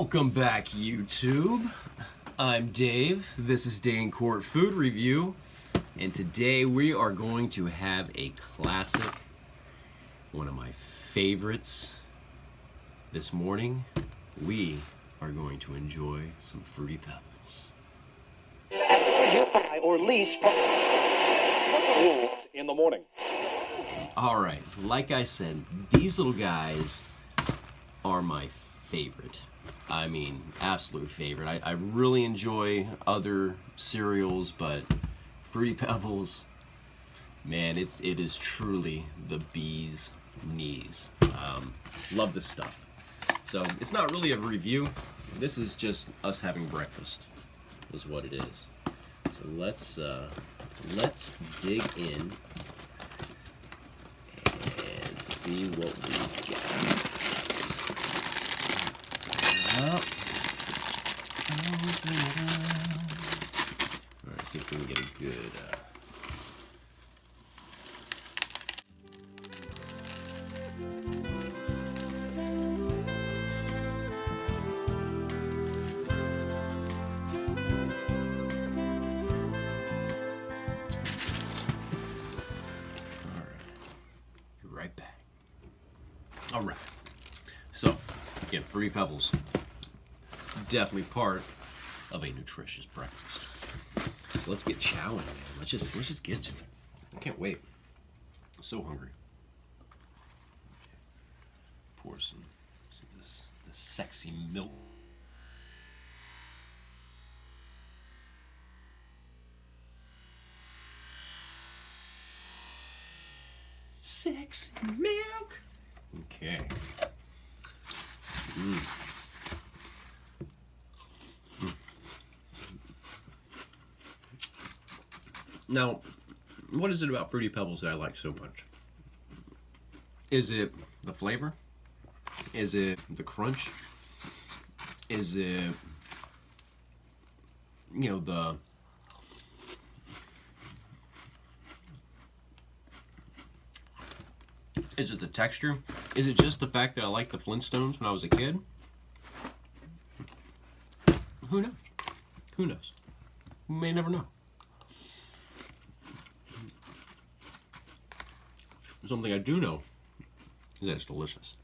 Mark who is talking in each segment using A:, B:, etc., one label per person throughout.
A: Welcome back, YouTube. I'm Dave. This is Day in Court Food Review, and today we are going to have a classic, one of my favorites. This morning, we are going to enjoy some Fruity Pebbles.
B: Or lease in the morning.
A: All right, like I said, these little guys are my favorite. I mean, absolute favorite. I really enjoy other cereals, but Fruity Pebbles, man, it is truly the bee's knees. Love this stuff. So it's not really a review. This is just us having breakfast, is what it is. So let's dig in and see what we got. Up. Open it up. Alright, see if we can get a good Alright. Be right back. Alright. So, again, Fruity Pebbles. Definitely part of a nutritious breakfast. So let's get chowing, man. Let's just get to it. I can't wait. I'm so hungry. Pour some this sexy milk. Sexy milk. Okay. Now, what is it about Fruity Pebbles that I like so much? Is it the flavor? Is it the crunch? Is it, you know, is it the texture? Is it just the fact that I liked the Flintstones when I was a kid? Who knows? Who knows? We may never know. Something I do know is that it's delicious.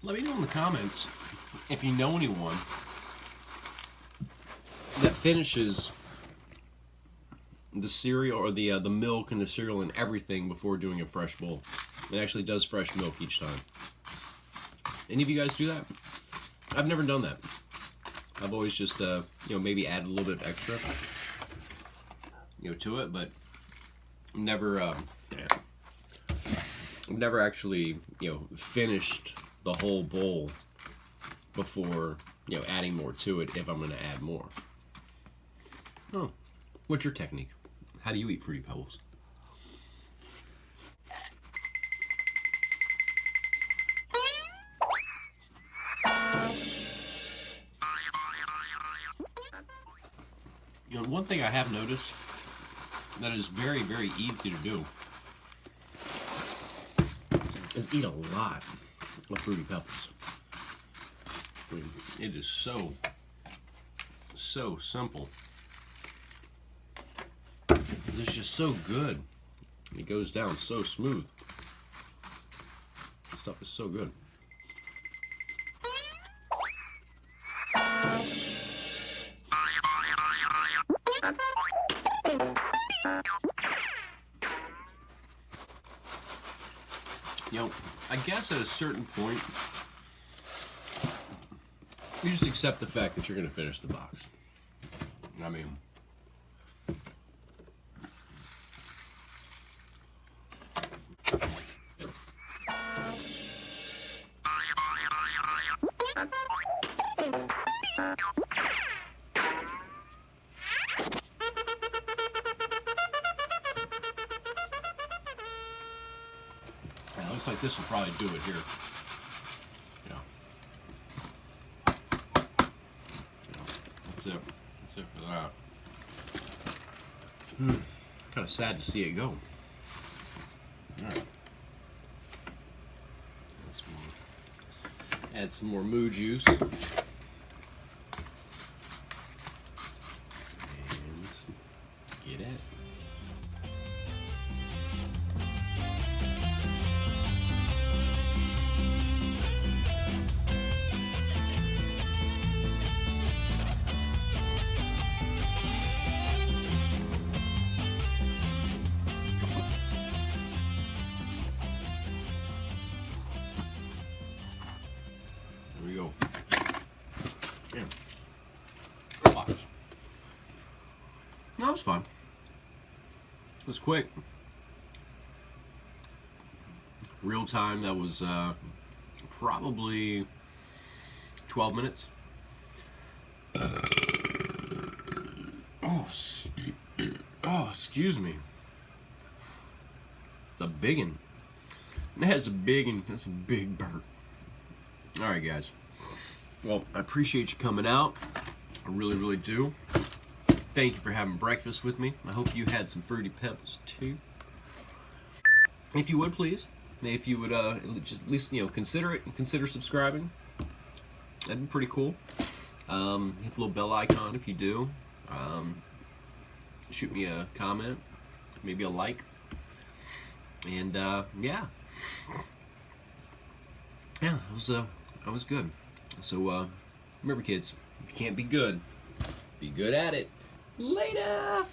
A: Let me know in the comments if you know anyone that finishes the cereal or the milk and the cereal and everything before doing a fresh bowl. It actually does fresh milk each time. Any of you guys do that? I've never done that. I've always just, maybe add a little bit extra, to it, but never, never actually, finished the whole bowl before, adding more to it if I'm going to add more. Oh, what's your technique? How do you eat Fruity Pebbles? One thing I have noticed that is very, very easy to do is eat a lot of Fruity Pebbles. I mean, it is so simple. It's just so good. It goes down so smooth. This stuff is so good. I guess at a certain point, you just accept the fact that you're going to finish the box. I mean, looks like this will probably do it here. That's it. That's it for that. Kind of sad to see it go. All right. Add some more moo juice. And get at it. There we go. Yeah. Watch. No, it was fun. It was quick. Real time, that was probably 12 minutes. Oh, excuse me. It's a big one. That's a big one. That's a big burp. All right, guys. Well, I appreciate you coming out. I really, really do. Thank you for having breakfast with me. I hope you had some Fruity Pebbles too. If you would, please. If you would just at least, you know, consider it and consider subscribing. That'd be pretty cool. Hit the little bell icon if you do. Shoot me a comment, maybe a like. And yeah. Yeah, that was good. So remember, kids, if you can't be good at it. Later.